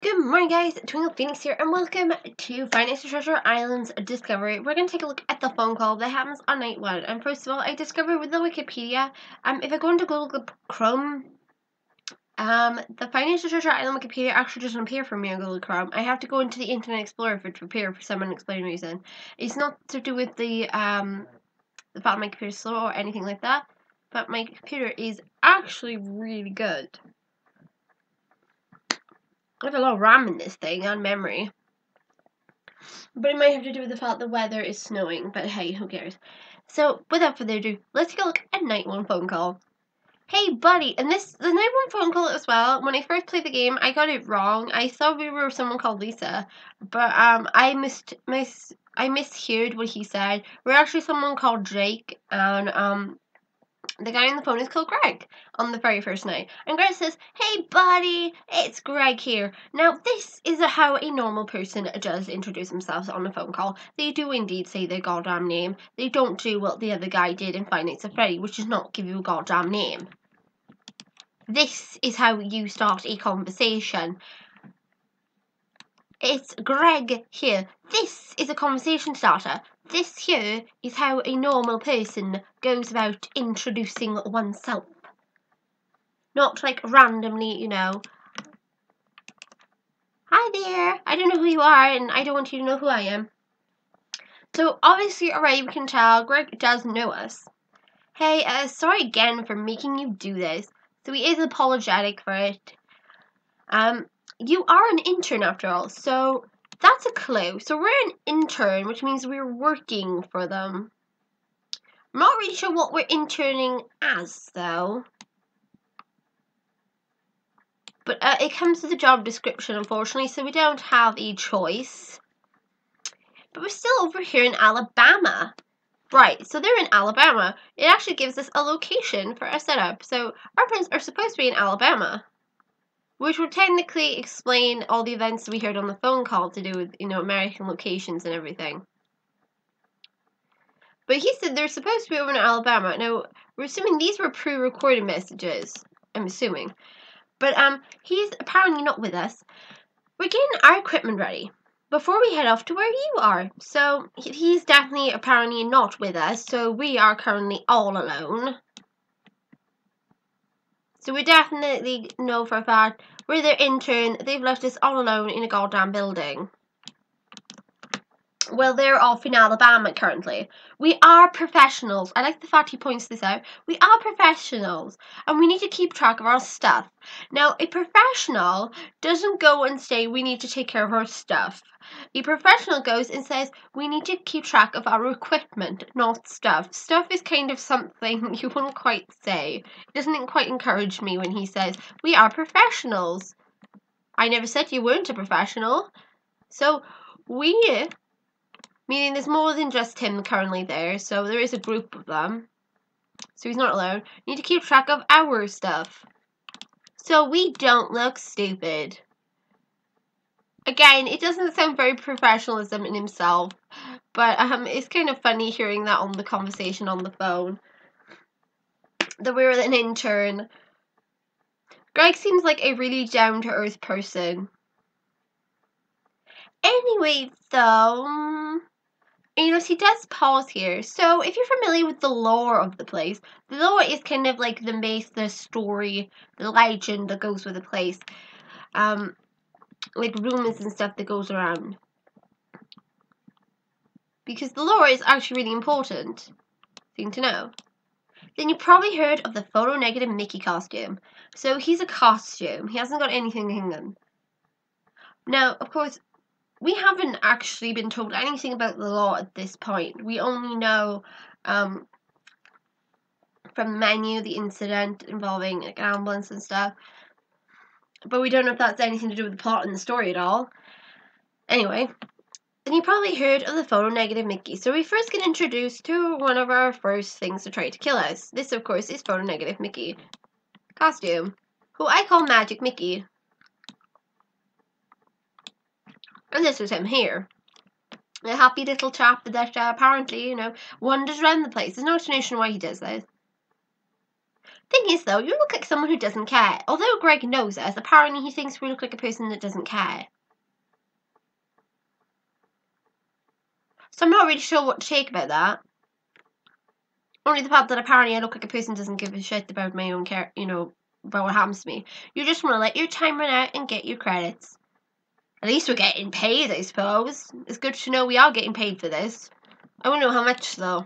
Good morning, guys. TwinklePhoenix here, and welcome to FNaTI Treasure Island's Discovery. We're going to take a look at the phone call that happens on night 1. And first of all, I discovered with the Wikipedia, if I go into Google Chrome, the FNaTI Treasure Island Wikipedia actually doesn't appear for me on Google Chrome. I have to go into the Internet Explorer for it to appear for some unexplained reason. It's not to do with the fact my computer's slow or anything like that, but my computer is actually really good. I have a lot of RAM in this thing and memory. But it might have to do with the fact the weather is snowing, but hey, who cares? So, without further ado, let's take a look at night 1 phone call. Hey buddy, and the night 1 phone call as well, when I first played the game, I got it wrong. I thought we were someone called Lisa, but I misheard what he said. We're actually someone called Jake, and the guy on the phone is called Greg on the very first night. And Greg says, "Hey buddy, it's Greg here." Now, this is how a normal person does introduce themselves on a phone call. They do indeed say their goddamn name. They don't do what the other guy did in Five Nights at Freddy, which is not give you a goddamn name. This is how you start a conversation. It's Greg here. This is a conversation starter. This here is how a normal person goes about introducing oneself. Not like randomly, you know. Hi there, I don't know who you are and I don't want you to know who I am. So obviously already we can tell Greg does know us. Hey, sorry again for making you do this. So he is apologetic for it. You are an intern after all, so that's a clue. So we're an intern, which means we're working for them. I'm not really sure what we're interning as, though. But it comes to the job description, unfortunately, so we don't have a choice. But we're still over here in Alabama. Right, so they're in Alabama. It actually gives us a location for our setup. So our friends are supposed to be in Alabama, which would technically explain all the events we heard on the phone call to do with, you know, American locations and everything. But he said they're supposed to be over in Alabama. Now, we're assuming these were pre-recorded messages. I'm assuming. But he's apparently not with us. We're getting our equipment ready before we head off to where you are. So he's definitely apparently not with us. So we are currently all alone. So we definitely know for a fact we're their intern. They've left us all alone in a goddamn building. Well, they're off in Alabama currently. We are professionals. I like the fact he points this out. We are professionals, and we need to keep track of our stuff. Now, a professional doesn't go and say, we need to take care of our stuff. A professional goes and says, we need to keep track of our equipment, not stuff. Stuff is kind of something you wouldn't quite say. It doesn't quite encourage me when he says, we are professionals. I never said you weren't a professional. So, meaning there's more than just him currently there, so there is a group of them. So he's not alone. We need to keep track of our stuff, so we don't look stupid. Again, it doesn't sound very professionalism in himself, but it's kind of funny hearing that on the conversation on the phone. That we're an intern. Greg seems like a really down-to-earth person. Anyway, though, you know, he does pause here. So, if you're familiar with the lore of the place, the lore is kind of like the myth, the story, the legend that goes with the place. Like rumors and stuff that goes around. Because the lore is actually really important thing to know. Then you probably heard of the photo-negative Mickey costume. So, he's a costume. He hasn't got anything hanging. Now, of course, we haven't actually been told anything about the law at this point. We only know from the menu, the incident involving like, an ambulance and stuff. But we don't know if that's anything to do with the plot and the story at all. Anyway, then you probably heard of the photo-negative Mickey. So we first get introduced to one of our first things to try to kill us. This, of course, is photo-negative Mickey costume, who I call Magic Mickey. And this was him here. A happy little chap that apparently, you know, wanders around the place. There's no explanation why he does this. Thing is, though, you look like someone who doesn't care. Although Greg knows us, apparently he thinks we look like a person that doesn't care. So I'm not really sure what to take about that. Only the fact that apparently I look like a person who doesn't give a shit about my own care, about what happens to me. You just want to let your time run out and get your credits. At least we're getting paid, I suppose. It's good to know we are getting paid for this. I don't know how much, though.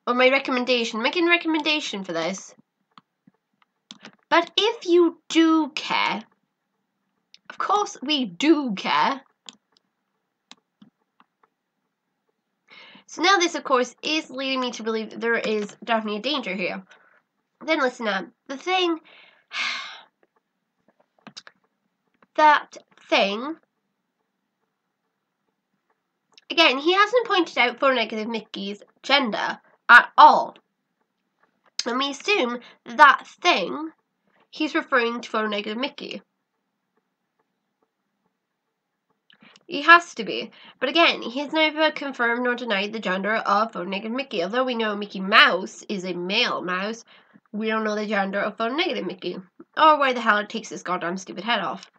Or my recommendation. I'm making a recommendation for this. But if you do care, of course we do care. So now this, of course, is leading me to believe that there is definitely a danger here. Then listen up. That thing, again, he hasn't pointed out photonegative Mickey's gender at all. And we assume that thing, he's referring to photonegative Mickey. He has to be. But again, he's never confirmed nor denied the gender of photonegative Mickey. Although we know Mickey Mouse is a male mouse, we don't know the gender of photonegative Mickey. Or where the hell it takes his goddamn stupid head off.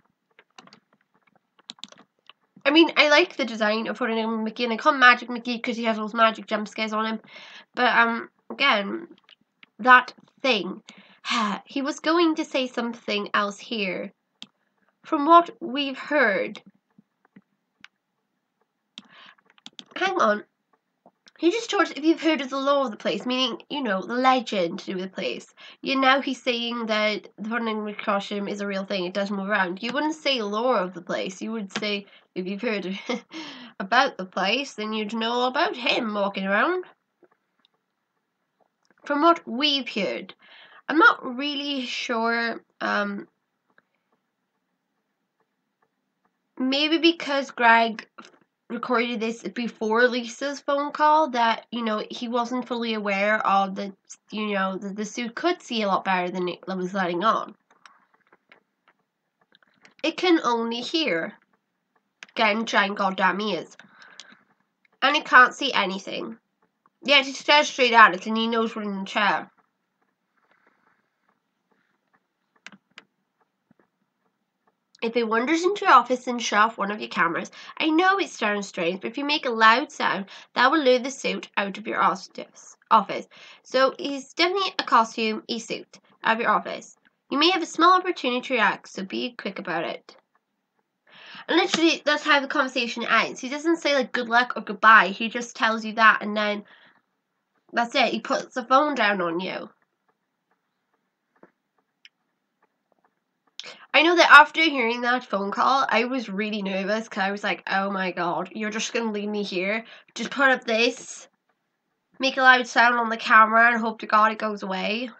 I mean, I like the design of photonegative Mickey, and I call him Magic Mickey because he has those magic jump scares on him. But, again, that thing. He was going to say something else here. From what we've heard. Hang on. He just told us if you've heard of the lore of the place, meaning, the legend to do with the place. Now he's saying that the photonegative costume is a real thing, it does move around. You wouldn't say lore of the place, you would say, if you've heard about the place, then you'd know about him walking around. From what we've heard. I'm not really sure, maybe because Greg recorded this before Lisa's phone call that, he wasn't fully aware of that, the suit could see a lot better than it was letting on. It can only hear. Again, giant goddamn ears. And it can't see anything. Yet it stares straight at it and he knows we're in the chair. If it wanders into your office and shut off one of your cameras, I know it sounds strange, but if you make a loud sound, that will lure the suit out of your office. So it's definitely a costume, a suit, out of your office. You may have a small opportunity to react, so be quick about it. And literally, that's how the conversation ends. He doesn't say, like, good luck or goodbye. He just tells you that, and then that's it. He puts the phone down on you. I know that after hearing that phone call, I was really nervous because I was like, oh my god, you're just going to leave me here? Just put up this, make a loud sound on the camera and hope to god it goes away.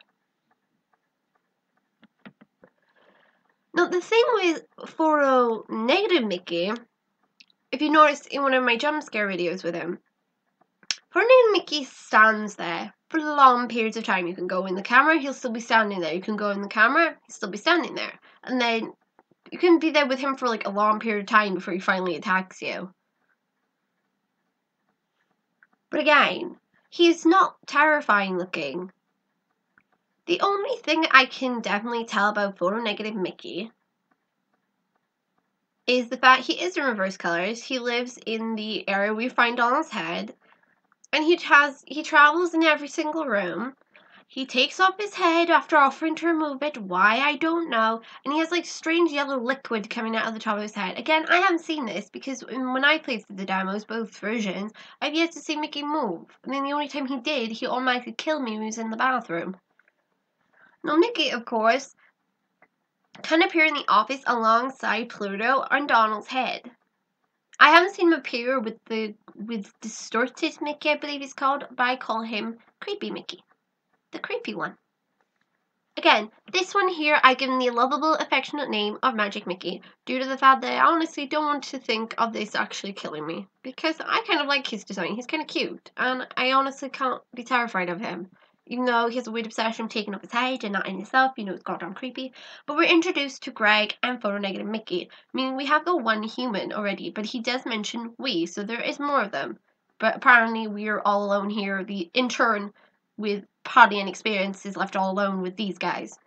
Now, the thing with photonegative Mickey, if you noticed in one of my jump scare videos with him, photonegative Mickey stands there for long periods of time. You can go in the camera, he'll still be standing there. You can go in the camera, he'll still be standing there. And then you can be there with him for like a long period of time before he finally attacks you. But again, he's not terrifying looking. The only thing I can definitely tell about photonegative Mickey is the fact he is in reverse colors. He lives in the area we find on his head. And he travels in every single room. He takes off his head after offering to remove it. Why, I don't know. And he has like strange yellow liquid coming out of the top of his head. Again, I haven't seen this because when I played through the demos, both versions, I've yet to see Mickey move. And then the only time he did, he automatically killed me when he was in the bathroom. Now, Mickey, of course, can appear in the office alongside Pluto on Donald's head. I haven't seen him appear with Distorted Mickey, I believe he's called, but I call him Creepy Mickey. The creepy one. Again, this one here, I give him the lovable, affectionate name of Magic Mickey, due to the fact that I honestly don't want to think of this actually killing me, because I kind of like his design. He's kind of cute, and I honestly can't be terrified of him. Even though he has a weird obsession with taking off his head and not in himself, it's goddamn creepy. But we're introduced to Greg and photonegative Mickey, meaning we have the one human already, but he does mention we, so there is more of them. But apparently we're all alone here, the intern with hardly any experience is left all alone with these guys.